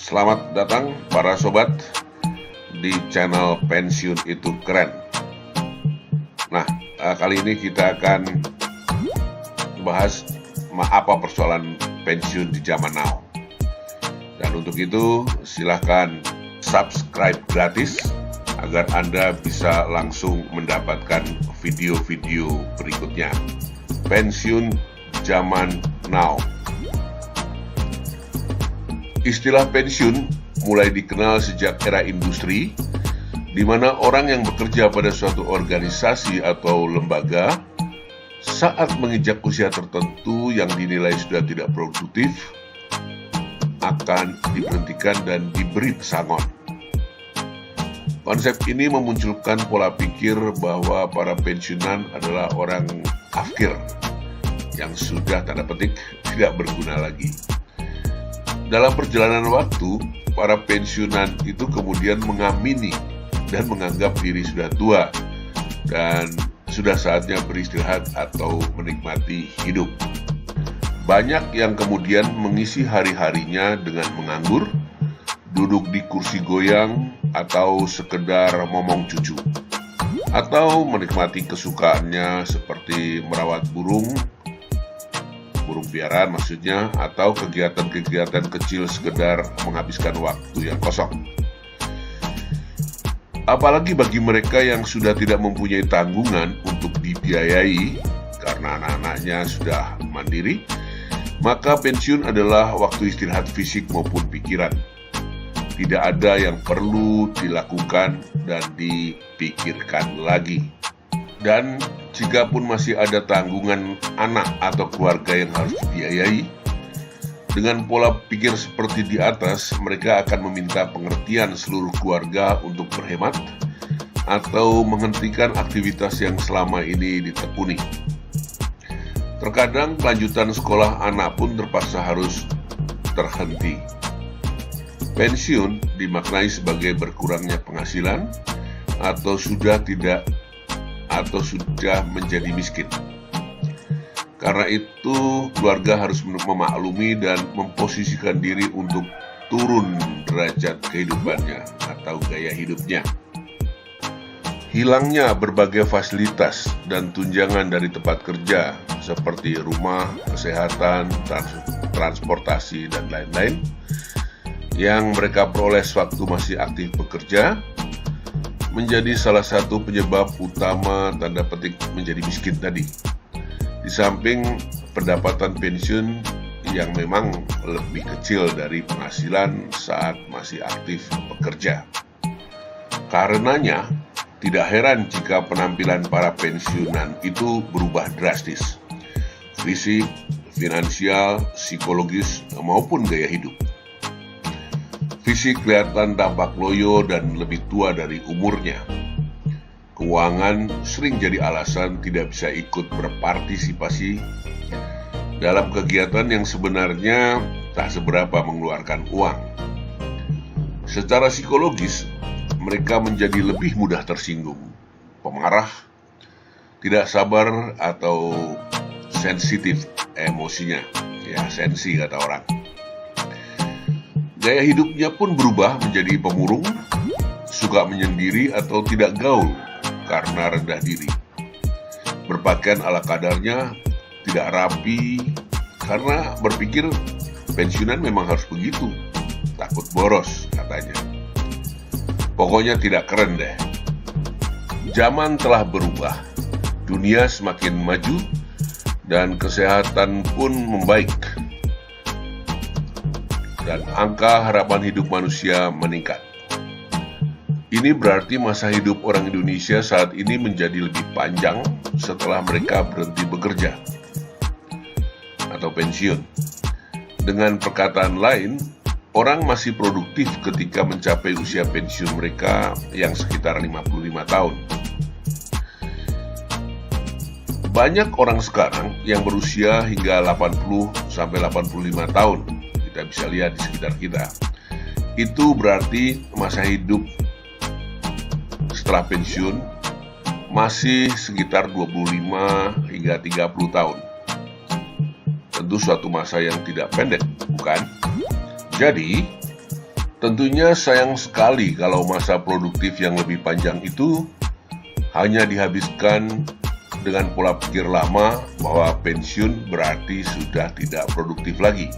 Selamat datang para sobat di channel Pensiun Itu Keren. Nah, kali ini kita akan bahas apa persoalan pensiun di zaman now. Dan untuk itu silahkan subscribe gratis agar Anda bisa langsung mendapatkan video-video berikutnya. Pensiun zaman now. Istilah pensiun mulai dikenal sejak era industri, di mana orang yang bekerja pada suatu organisasi atau lembaga saat menginjak usia tertentu yang dinilai sudah tidak produktif akan diberhentikan dan diberi pesangon. Konsep ini memunculkan pola pikir bahwa para pensiunan adalah orang kafir yang sudah tanda petik tidak berguna lagi. Dalam perjalanan waktu, para pensiunan itu kemudian mengamini dan menganggap diri sudah tua dan sudah saatnya beristirahat atau menikmati hidup. Banyak yang kemudian mengisi hari-harinya dengan menganggur, duduk di kursi goyang, atau sekedar momong cucu, atau menikmati kesukaannya seperti merawat burung piaraan maksudnya, atau kegiatan-kegiatan kecil sekedar menghabiskan waktu yang kosong. Apalagi bagi mereka yang sudah tidak mempunyai tanggungan untuk dibiayai karena anak-anaknya sudah mandiri, maka pensiun adalah waktu istirahat fisik maupun pikiran. Tidak ada yang perlu dilakukan dan dipikirkan lagi. Dan jika pun masih ada tanggungan anak atau keluarga yang harus dibiayai, dengan pola pikir seperti di atas, mereka akan meminta pengertian seluruh keluarga untuk berhemat atau menghentikan aktivitas yang selama ini ditekuni. Terkadang kelanjutan sekolah anak pun terpaksa harus terhenti. Pensiun dimaknai sebagai berkurangnya penghasilan atau sudah menjadi miskin. Karena itu, keluarga harus memaklumi dan memposisikan diri untuk turun derajat kehidupannya atau gaya hidupnya. Hilangnya berbagai fasilitas dan tunjangan dari tempat kerja seperti rumah, kesehatan, transportasi, dan lain-lain yang mereka peroleh sewaktu masih aktif bekerja menjadi salah satu penyebab utama tanda petik menjadi miskin tadi. Di samping pendapatan pensiun yang memang lebih kecil dari penghasilan saat masih aktif bekerja. Karenanya, tidak heran jika penampilan para pensiunan itu berubah drastis. Fisik, finansial, psikologis, maupun gaya hidup. Fisik kelihatan tampak loyo dan lebih tua dari umurnya. Keuangan sering jadi alasan tidak bisa ikut berpartisipasi dalam kegiatan yang sebenarnya tak seberapa mengeluarkan uang. Secara psikologis, mereka menjadi lebih mudah tersinggung, pemarah, tidak sabar, atau sensitif emosinya. Ya, sensi kata orang. Gaya hidupnya pun berubah menjadi pemurung, suka menyendiri atau tidak gaul karena rendah diri. Berpakaian ala kadarnya, tidak rapi, karena berpikir pensiunan memang harus begitu, takut boros katanya. Pokoknya tidak keren deh. Zaman telah berubah, dunia semakin maju, dan kesehatan pun membaik. Dan angka harapan hidup manusia meningkat. Ini berarti masa hidup orang Indonesia saat ini menjadi lebih panjang setelah mereka berhenti bekerja atau pensiun. Dengan perkataan lain, orang masih produktif ketika mencapai usia pensiun mereka yang sekitar 55 tahun. Banyak orang sekarang yang berusia hingga 80-85 tahun. Kita bisa lihat di sekitar kita. Itu berarti masa hidup setelah pensiun masih sekitar 25 hingga 30 tahun. Tentu suatu masa yang tidak pendek, bukan? Jadi, Tentunya sayang sekali kalau masa produktif yang lebih panjang itu hanya dihabiskan dengan pola pikir lama bahwa pensiun berarti sudah tidak produktif lagi,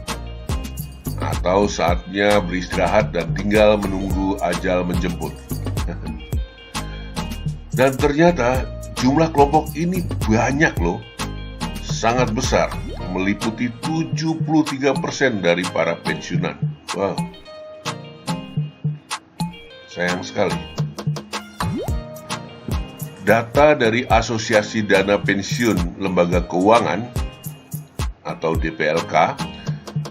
atau saatnya beristirahat dan tinggal menunggu ajal menjemput. Dan ternyata jumlah kelompok ini banyak loh, sangat besar, meliputi 73% dari para pensiunan. Wow, sayang sekali. Data dari Asosiasi Dana Pensiun Lembaga Keuangan atau DPLK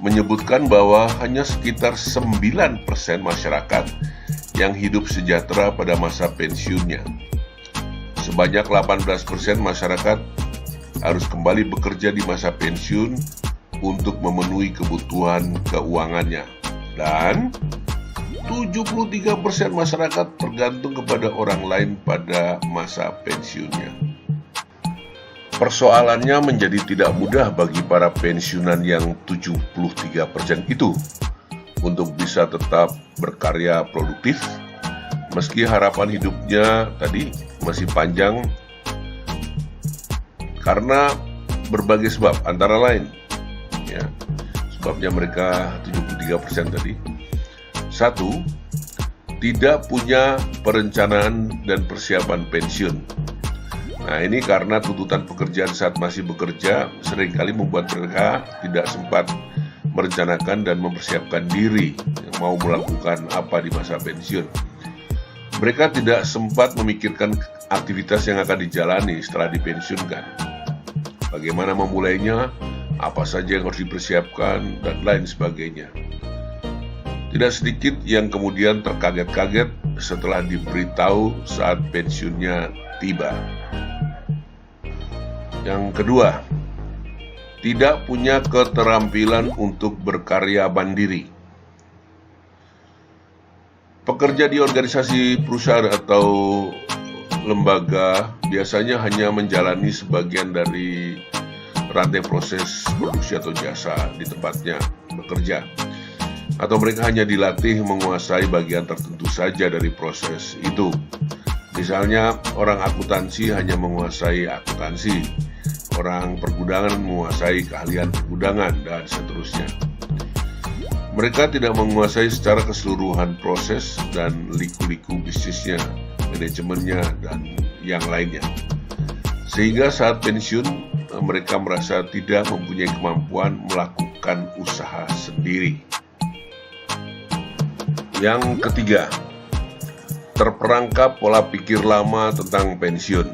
menyebutkan bahwa hanya sekitar 9% masyarakat yang hidup sejahtera pada masa pensiunnya. Sebanyak 18% masyarakat harus kembali bekerja di masa pensiun untuk memenuhi kebutuhan keuangannya. Dan 73% masyarakat tergantung kepada orang lain pada masa pensiunnya. Persoalannya menjadi tidak mudah bagi para pensiunan yang 73% itu untuk bisa tetap berkarya produktif meski harapan hidupnya tadi masih panjang karena berbagai sebab, antara lain ya, sebabnya mereka 73% tadi. 1. Tidak punya perencanaan dan persiapan pensiun. Nah, ini karena tuntutan pekerjaan saat masih bekerja seringkali membuat mereka tidak sempat merencanakan dan mempersiapkan diri mau melakukan apa di masa pensiun. Mereka tidak sempat memikirkan aktivitas yang akan dijalani setelah dipensiunkan. Bagaimana memulainya, apa saja yang harus dipersiapkan, dan lain sebagainya. Tidak sedikit yang kemudian terkaget-kaget setelah diberitahu saat pensiunnya tiba. Yang kedua, tidak punya keterampilan untuk berkarya mandiri. Pekerja di organisasi perusahaan atau lembaga biasanya hanya menjalani sebagian dari rantai proses produksi atau jasa di tempatnya bekerja. Atau mereka hanya dilatih menguasai bagian tertentu saja dari proses itu. Misalnya, orang akuntansi hanya menguasai akuntansi, orang pergudangan menguasai keahlian pergudangan, dan seterusnya. Mereka tidak menguasai secara keseluruhan proses dan liku-liku bisnisnya, manajemennya, dan yang lainnya. Sehingga saat pensiun, mereka merasa tidak mempunyai kemampuan melakukan usaha sendiri. Yang ketiga, terperangkap pola pikir lama tentang pensiun.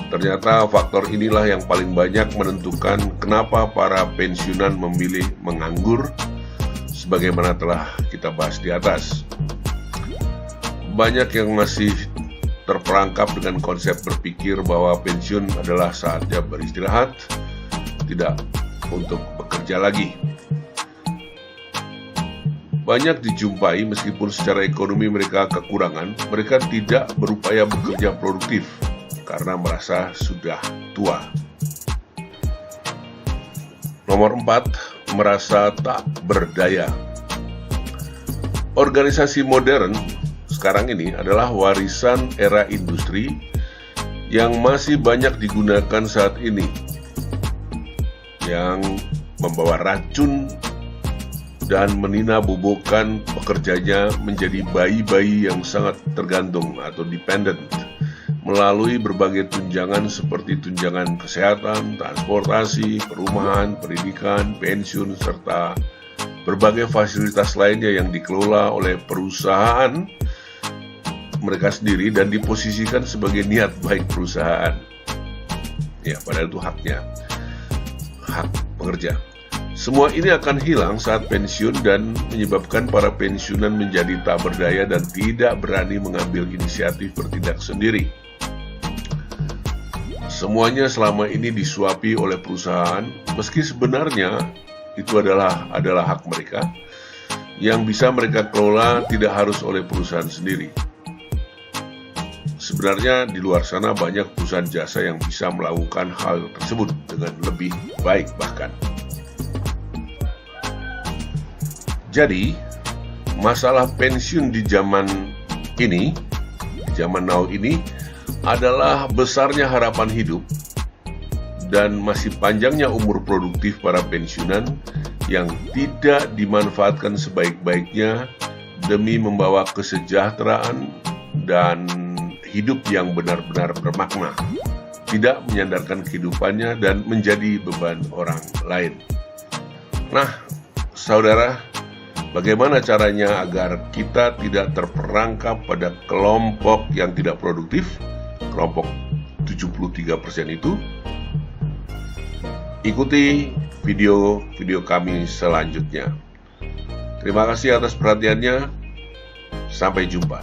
Ternyata faktor inilah yang paling banyak menentukan kenapa para pensiunan memilih menganggur, sebagaimana telah kita bahas di atas. Banyak yang masih terperangkap dengan konsep berpikir bahwa pensiun adalah saatnya beristirahat, tidak untuk bekerja lagi. Banyak dijumpai meskipun secara ekonomi mereka kekurangan, mereka tidak berupaya bekerja produktif karena merasa sudah tua. Nomor 4, merasa tak berdaya. Organisasi modern sekarang ini adalah warisan era industri yang masih banyak digunakan saat ini, yang membawa racun dan meninabobokan pekerjanya menjadi bayi-bayi yang sangat tergantung atau dependent melalui berbagai tunjangan seperti tunjangan kesehatan, transportasi, perumahan, pendidikan, pensiun, serta berbagai fasilitas lainnya yang dikelola oleh perusahaan mereka sendiri dan diposisikan sebagai niat baik perusahaan. Ya, padahal itu haknya, hak pekerja. Semua ini akan hilang saat pensiun dan menyebabkan para pensiunan menjadi tak berdaya dan tidak berani mengambil inisiatif bertindak sendiri. Semuanya selama ini disuapi oleh perusahaan, meski sebenarnya itu adalah hak mereka yang bisa mereka kelola tidak harus oleh perusahaan sendiri. Sebenarnya di luar sana banyak perusahaan jasa yang bisa melakukan hal tersebut dengan lebih baik bahkan. Jadi, masalah pensiun di zaman ini, zaman now ini, adalah besarnya harapan hidup dan masih panjangnya umur produktif para pensiunan yang tidak dimanfaatkan sebaik-baiknya demi membawa kesejahteraan dan hidup yang benar-benar bermakna, tidak menyandarkan kehidupannya dan menjadi beban orang lain. Nah, saudara, bagaimana caranya agar kita tidak terperangkap pada kelompok yang tidak produktif, kelompok 73% itu? Ikuti video kami selanjutnya. Terima kasih atas perhatiannya. Sampai jumpa.